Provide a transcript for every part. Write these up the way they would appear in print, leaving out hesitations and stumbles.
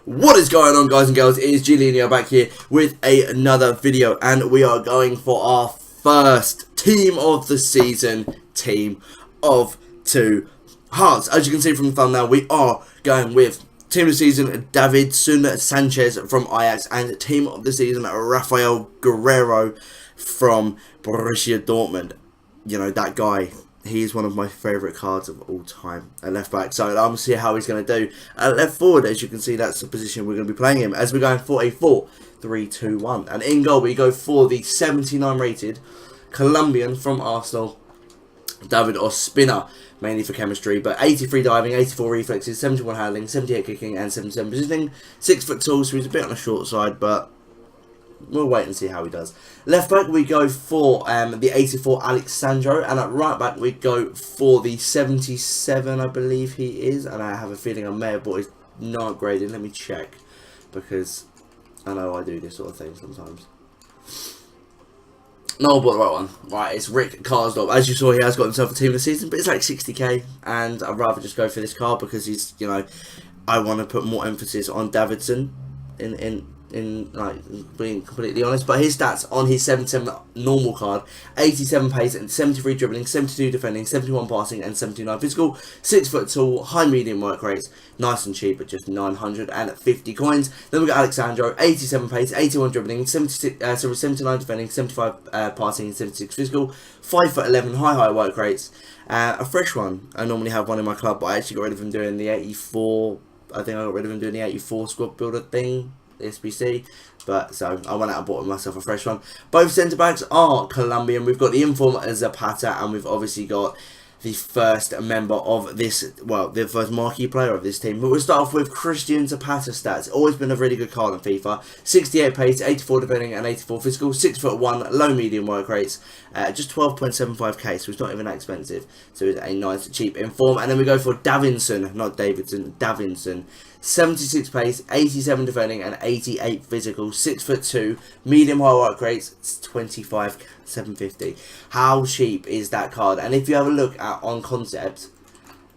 What is going on, guys and girls? It is Julian back here with another video, and we are going for our first team of the season, team of two hearts. As you can see from the thumbnail, we are going with team of the season Davinson Sanchez from Ajax and team of the season Raphael Guerreiro from Borussia Dortmund. You know, that guy, he is one of my favourite cards of all time at left back. So I'm going to see how he's going to do at left forward. As you can see, that's the position we're going to be playing him, as we're going for a 4-3-2-1. And in goal, we go for the 79 rated Colombian from Arsenal, David Ospina, mainly for chemistry, but 83 diving, 84 reflexes, 71 handling, 78 kicking, and 77 positioning. 6 foot tall, so he's a bit on the short side, but we'll wait and see how he does. Left back, we go for the 84 Alexandro, and at right back, we go for the 77, I believe he is, and I have a feeling I may have bought his not graded. Let me check, because I know I do this sort of thing sometimes. No, I bought the right one. Right, it's Rick Karsdorp. As you saw, he has got himself a team of the season, but it's like 60k, and I'd rather just go for this card because he's, you know, I want to put more emphasis on Davinson in like being completely honest. But his stats on his 77 normal card: 87 pace and 73 dribbling, 72 defending, 71 passing, and 79 physical. 6 foot tall, high medium work rates, nice and cheap at just 950 coins. Then we got Alexandro: 87 pace, 81 dribbling, 79 defending, 75 passing, and 76 physical. 5'11", high work rates. A fresh one. I normally have one in my club, but I actually got rid of him doing the 84. I think I got rid of him doing the 84 squad builder thing, SBC, but so I went out and bought myself a fresh one. Both centre backs are Colombian. We've got the inform Zapata, and we've obviously got the first member of this, well, the first marquee player of this team. But we'll start off with Christian Zapata stats. Always been a really good card in FIFA. 68 pace, 84 defending, and 84 physical. 6'1", low medium work rates. Just 12.75k, so it's not even that expensive. So it's a nice cheap inform. And then we go for Davinson, not Davidson, Davinson. 76 pace, 87 defending, and 88 physical. 6'2", medium high work rates, 25,750. How cheap is that card? And if you have a look at on concept,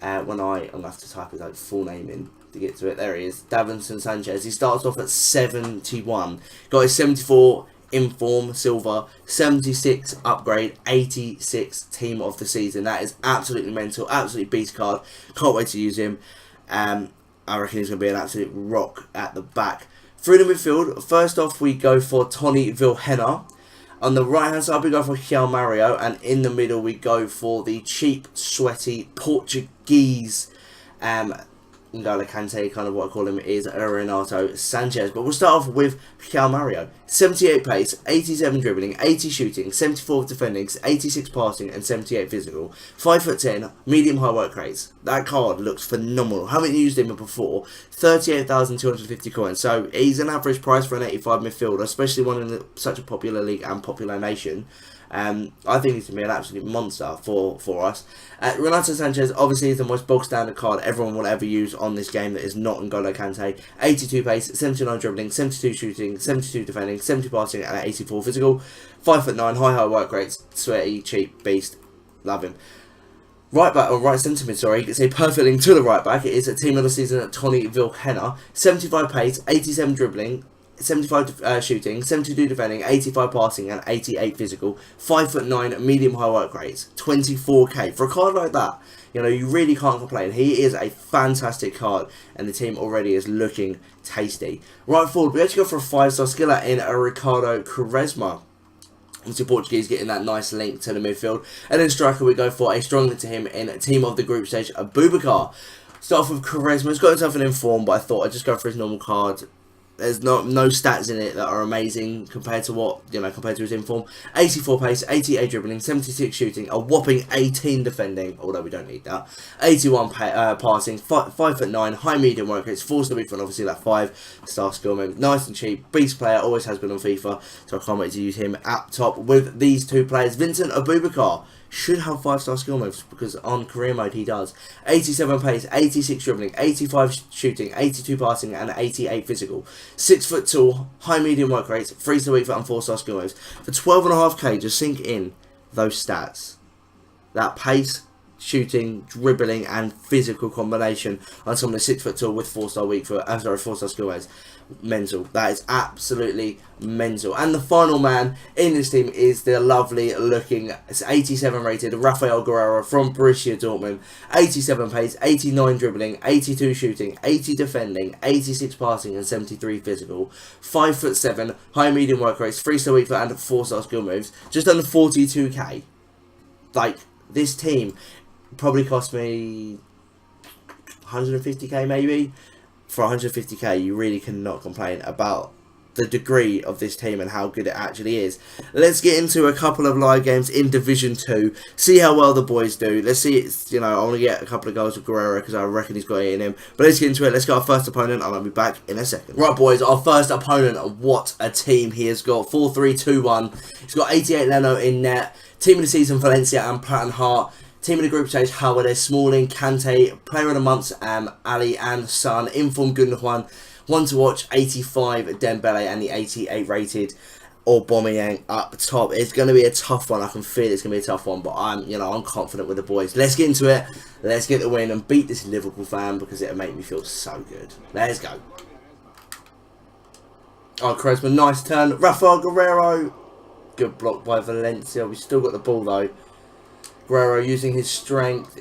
I'm gonna have to type his like full name in to get to it. There he is, Davinson Sanchez. He starts off at 71. Got his 74 inform silver, 76 upgrade, 86 team of the season. That is absolutely mental, absolute beast card. Can't wait to use him. I reckon he's going to be an absolute rock at the back. Through the midfield, first off we go for Tony Vilhena. On the right hand side we go for Mario, and in the middle we go for the cheap, sweaty Portuguese N'Golo Kante, kind of what I call him, is Renato Sanchez. But we'll start off with Mario. 78 pace, 87 dribbling, 80 shooting, 74 defending, 86 passing, and 78 physical. 5'10", medium high work rates. That card looks phenomenal. Haven't used him before. 38,250 coins. So he's an average price for an 85 midfielder, especially one in such a popular league and popular nation. I think he's going to be an absolute monster for us. Renato Sanchez obviously is the most bog standard card everyone will ever use on this game that is not N'Golo Kante. 82 pace, 79 dribbling, 72 shooting, 72 defending, 70 passing, and 84 physical. 5'9", high work rates, sweaty, cheap, beast. Love him. Right back, or right centre mid, sorry, it's a perfect link to the right back. It is a team of the season at Tony Vilhena. 75 pace, 87 dribbling, 75 shooting, 72 defending, 85 passing, and 88 physical. 5'9", medium high work rates, 24k. For a card like that, you know, you really can't complain. He is a fantastic card, and the team already is looking tasty. Right forward, we actually go for a 5-star skiller in Ricardo Quaresma. Obviously Portuguese getting that nice link to the midfield. And then striker, we go for a strong link to him in team of the group stage, Abubakar. Start off with Quaresma. He's got himself an inform, but I thought I'd just go for his normal card. There's no stats in it that are amazing compared to what, you know, compared to his inform. 84 pace, 88 dribbling, 76 shooting, a whopping 18 defending, although we don't need that. 81 passing, 5'9", high medium work rates, 4-star big front, obviously that 5-star skill move. Nice and cheap, beast player, always has been on FIFA, so I can't wait to use him at top with these two players. Vincent Abubakar should have 5-star skill moves, because on career mode he does. 87 pace, 86 dribbling, 85 shooting, 82 passing, and 88 physical. 6 foot tall, high medium work rates, 3-star weak foot, and 4-star skill moves. For 12.5k, just sink in those stats. That pace, shooting, dribbling, and physical combination on someone who's 6 foot tall with 4-star weak foot. 4-star skill base. Mental. That is absolutely mental. And the final man in this team is the lovely looking 87 rated Raphael Guerreiro from Borussia Dortmund. 87 pace, 89 dribbling, 82 shooting, 80 defending, 86 passing, and 73 physical. 5'7", high medium work rates, 3-star weak foot, and 4-star skill moves. Just under 42k. Like, this team probably cost me 150k maybe. For 150k, you really cannot complain about the degree of this team and how good it actually is. Let's get into a couple of live games in Division 2. See how well the boys do. Let's see, I want to get a couple of goals with Guerreiro because I reckon he's got it in him. But let's get into it. Let's get our first opponent and I'll be back in a second. Right, boys, our first opponent. What a team he has got. 4-3-2-1. He's got 88 Leno in net. Team of the season, Valencia and Platten Hart. Team of the group stage, Howard, Smalling, Kante, Player of the Month, Ali and Son, Inform Gundogan, one to watch, 85 Dembele and the 88 rated Aubameyang up top. It's going to be a tough one. I can feel it's going to be a tough one, but I'm confident with the boys. Let's get into it. Let's get the win and beat this Liverpool fan because it'll make me feel so good. Let's go. Oh, Quaresma, nice turn. Raphael Guerreiro. Good block by Valencia. We've still got the ball though. Guerreiro using his strength.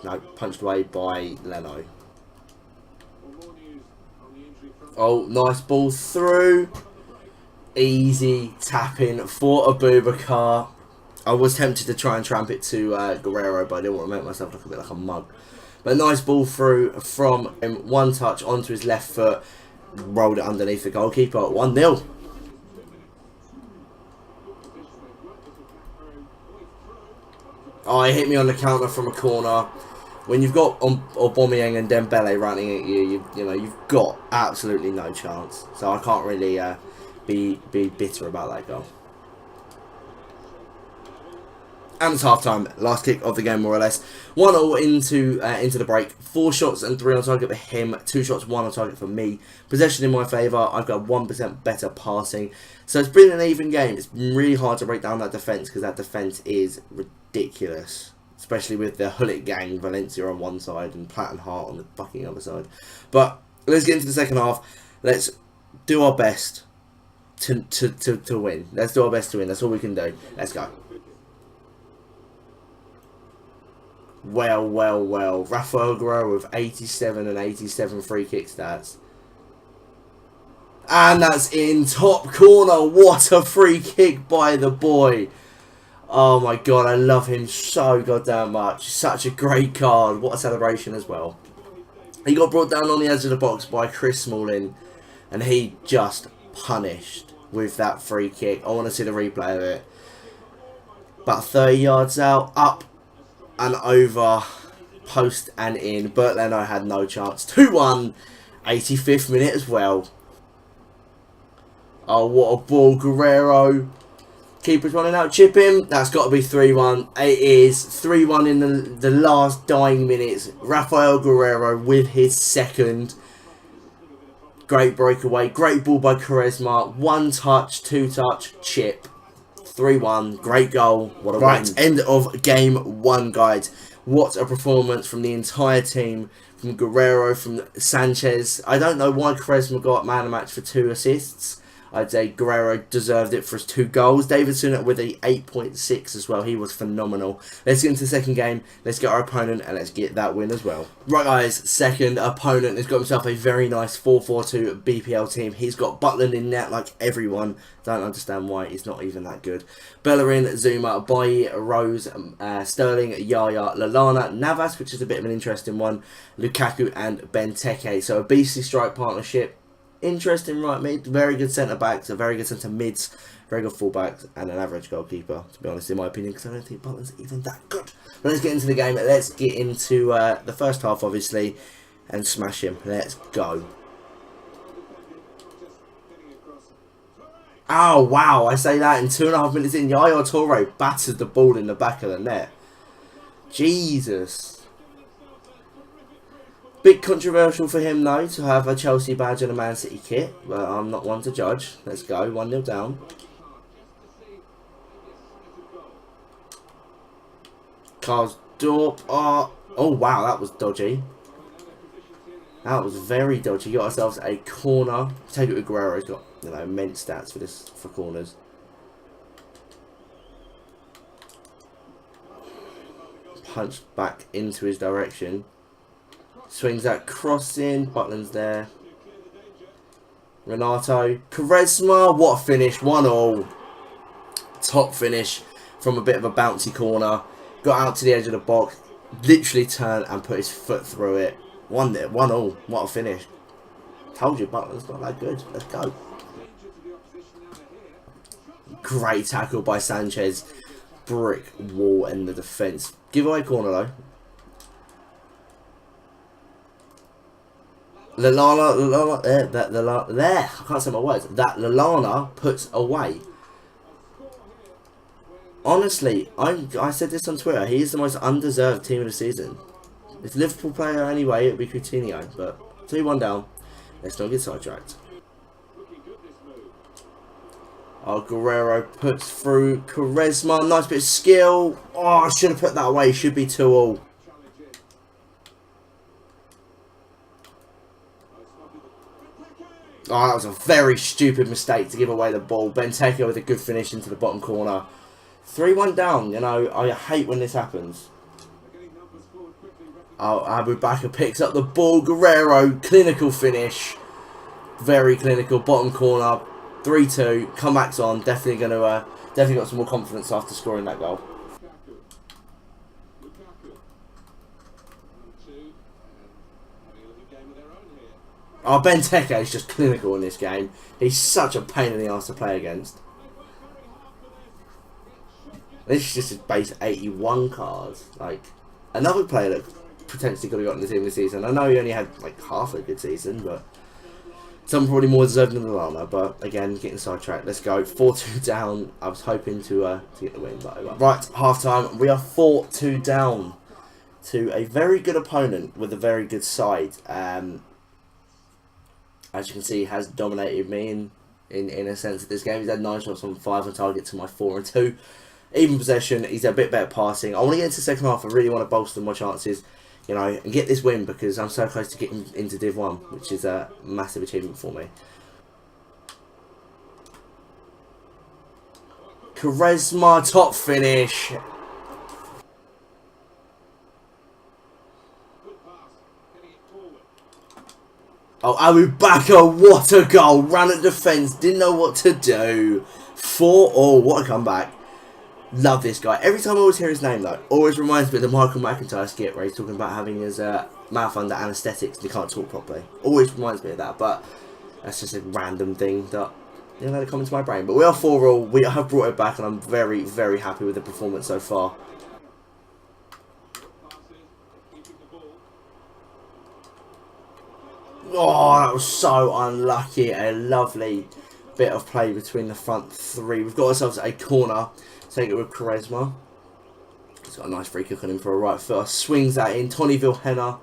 No, punched away by Leno. Oh, nice ball through. Easy tapping for Abubakar. I was tempted to try and tramp it to Guerreiro, but I didn't want to make myself look a bit like a mug. But nice ball through from him. One touch onto his left foot. Rolled it underneath the goalkeeper. 1-0. Oh, he hit me on the counter from a corner. When you've got Aubameyang and Dembele running at you, you've got absolutely no chance. So I can't really be bitter about that goal. And it's half time. Last kick of the game, more or less. 1-0 into the break. 4 shots and 3 on target for him. 2 shots, 1 on target for me. Possession in my favour. I've got 1% better passing. So it's been an even game. It's really hard to break down that defence because that defence is ridiculous. Especially with the Hullet gang, Valencia on one side and Platten Hart on the fucking other side. But let's get into the second half. Let's do our best to win. Let's do our best to win. That's all we can do. Let's go. Well. Raphael Guerreiro with 87 and 87 free kick stats. And that's in top corner. What a free kick by the boy. Oh my god, I love him so goddamn much. Such a great card. What a celebration as well. He got brought down on the edge of the box by Chris Smalling. And he just punished with that free kick. I want to see the replay of it. About 30 yards out. Up and over. Post and in. Bert Leno had no chance. 2-1. 85th minute as well. Oh, what a ball. Guerreiro. Keeper's running out, chip him. That's got to be 3-1. It is 3-1 in the last dying minutes. Raphael Guerreiro with his second. Great breakaway. Great ball by Quaresma. 1 touch, 2 touch, chip. 3-1. Great goal. What a win. End of game 1, guys. What a performance from the entire team. From Guerreiro, from Sanchez. I don't know why Quaresma got man of the match for 2 assists. I'd say Guerreiro deserved it for his 2 goals. Davinson with a 8.6 as well. He was phenomenal. Let's get into the second game. Let's get our opponent and let's get that win as well. Right, guys. Second opponent has got himself a very nice 4-4-2 BPL team. He's got Butland in net like everyone. Don't understand why he's not even that good. Bellerin, Zuma, Bailly, Rose, Sterling, Yaya, Lallana, Navas, which is a bit of an interesting one. Lukaku and Benteke. So a beastly strike partnership. Interesting right mid, very good centre backs, a very good centre mids, very good full backs, and an average goalkeeper, to be honest, in my opinion, because I don't think Butland's even that good. But let's get into the game. Let's get into the first half, obviously, and smash him. Let's go. Oh, wow, I say that in 2.5 minutes in, Yaya Toure battered the ball in the back of the net. Jesus. Bit controversial for him, though, to have a Chelsea badge and a Man City kit. But I'm not one to judge. Let's go. 1-0 down. Karsdorp. Oh, wow, that was dodgy. That was very dodgy. Got ourselves a corner. Take it with Guerreiro. He's got, you know, immense stats for corners. Punch back into his direction. Swings that cross in. Butland's there. Renato. Quaresma. What a finish. 1-1. Top finish from a bit of a bouncy corner. Got out to the edge of the box. Literally turned and put his foot through it. 1-1. What a finish. Told you Butland's not that good. Let's go. Great tackle by Sanchez. Brick wall in the defence. Give away corner though. Lallana, there. I can't say my words. That Lallana puts away. Honestly, I said this on Twitter. He is the most undeserved team of the season. If Liverpool player anyway, it would be Coutinho. But 2-1 down. Let's not get sidetracked. Oh, Guerreiro puts through Quaresma. Nice bit of skill. Oh, I should have put that away. Should be 2-2. Oh, that was a very stupid mistake to give away the ball. Benteke with a good finish into the bottom corner. 3-1 down. You know, I hate when this happens. Oh, Abubakar picks up the ball. Guerreiro, clinical finish. Very clinical. Bottom corner. 3-2. Comebacks on. Definitely got some more confidence after scoring that goal. Oh, Benteke is just clinical in this game. He's such a pain in the arse to play against. This is just his base 81 cards. Like, another player that potentially could have gotten the team this season. I know he only had like half a good season, but some probably more deserving than Lallana. But again, getting sidetracked. Let's go. 4-2 down. I was hoping to get the win, but right, half time. We are 4-2 down to a very good opponent with a very good side. As you can see, has dominated me in a sense of this game. He's had 9 shots on 5 on target to my 4 and 2. Even possession, he's a bit better passing. I want to get into the second half. I really want to bolster my chances, you know, and get this win because I'm so close to getting into Div 1, which is a massive achievement for me. Quaresma, top finish. Oh, Abubakar, what a goal. Ran at defence, didn't know what to do. 4-0, what a comeback. Love this guy. Every time I always hear his name, though, always reminds me of the Michael McIntyre skit where he's talking about having his mouth under anaesthetics and he can't talk properly. Always reminds me of that, but that's just a random thing that, you know, let it come into my brain. But we are 4-0. We have brought it back, and I'm very, very happy with the performance so far. Oh, that was so unlucky. A lovely bit of play between the front three. We've got ourselves a corner. Take it with Quaresma. He's got a nice free kick on him for a right foot. Swings that in. Tony Vilhena.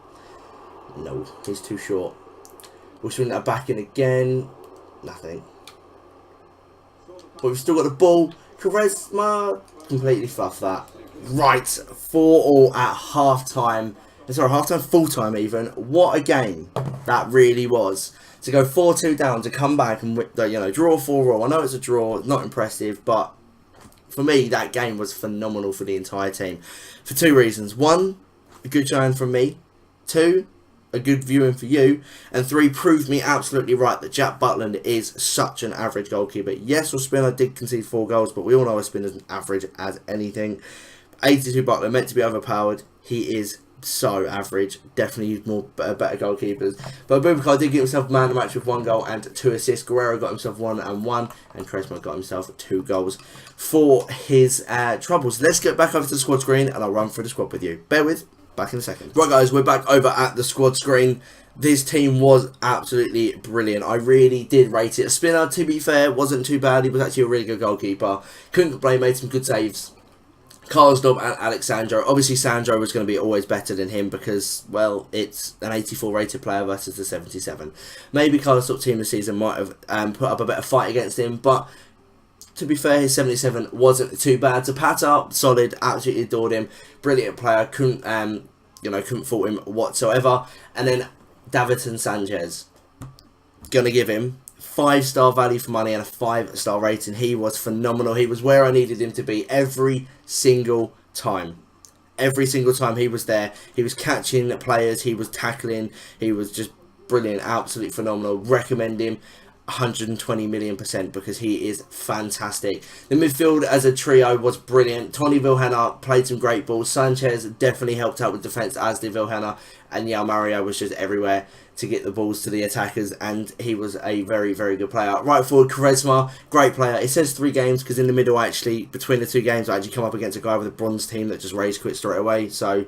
No, he's too short. We'll swing that back in again. Nothing. But we've still got the ball. Quaresma completely fluffed that. Right, 4-4 at half time. Sorry, half time, full time even. What a game that really was. To go 4-2 down, to come back and, you know, draw 4-4. I know it's a draw, not impressive, but for me, that game was phenomenal for the entire team. For 2 reasons. 1, a good showing from me. 2, a good viewing for you. And 3, proved me absolutely right that Jack Butland is such an average goalkeeper. Yes, Ospina did concede 4 goals, but we all know Ospina isn't average as anything. 82 Butland, meant to be overpowered. He is so average. Definitely better goalkeepers. But Abubakar did get himself man of the match with 1 goal and 2 assists. Guerreiro got himself 1 and 1. And Quaresma got himself 2 goals for his troubles. Let's get back over to the squad screen and I'll run through the squad with you. Bear with. Back in a second. Right guys, we're back over at the squad screen. This team was absolutely brilliant. I really did rate it. Spinner, to be fair, wasn't too bad. He was actually a really good goalkeeper. Couldn't complain, made some good saves. Karsdorp and Alexandro. Obviously, Sandro was going to be always better than him because, well, it's an 84 rated player versus the 77. Maybe Karsdorp team this season might have put up a better fight against him, but to be fair, his 77 wasn't too bad. Zapata, solid, absolutely adored him, brilliant player, couldn't fault him whatsoever. And then Davinson Sanchez, gonna give him 5-star value for money and a 5-star rating. He was phenomenal. He was where I needed him to be every single time. Every single time he was there, he was catching players, he was tackling, he was just brilliant, absolutely phenomenal. Recommend him 120 million% because he is fantastic. The midfield as a trio was brilliant. Tony Vilhena played some great balls. Sanchez definitely helped out with defence, as did Vilhena, and yeah, Mario was just everywhere to get the balls to the attackers, and he was a very, very good player. Right forward, Quaresma, great player. It says 3 games because in the middle, actually, between the 2 games, I actually come up against a guy with a bronze team that just rage quit straight away, so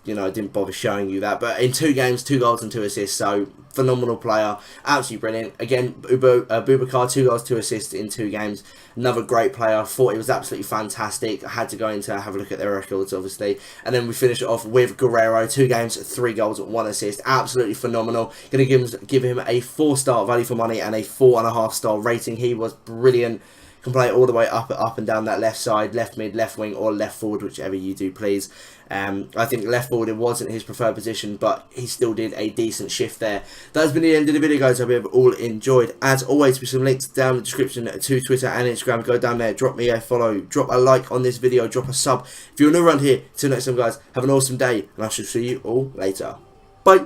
you know, I didn't bother showing you that. But in 2 games, 2 goals and 2 assists. So, phenomenal player. Absolutely brilliant. Again, Boubacar, 2 goals, 2 assists in 2 games. Another great player. Thought he was absolutely fantastic. I had to go in to have a look at their records, obviously. And then we finish it off with Guerreiro. 2 games, 3 goals, 1 assist. Absolutely phenomenal. Going to give him a 4-star value for money and a 4.5-star rating. He was brilliant. Can play it all the way up and down that left side, left mid, left wing, or left forward, whichever you do please. I think left forward, it wasn't his preferred position, but he still did a decent shift there. That has been the end of the video, guys. I hope you have all enjoyed. As always, with some links down in the description to Twitter and Instagram. Go down there, drop me a follow, drop a like on this video, drop a sub. If you're new around here, till next time, guys, have an awesome day, and I shall see you all later. Bye.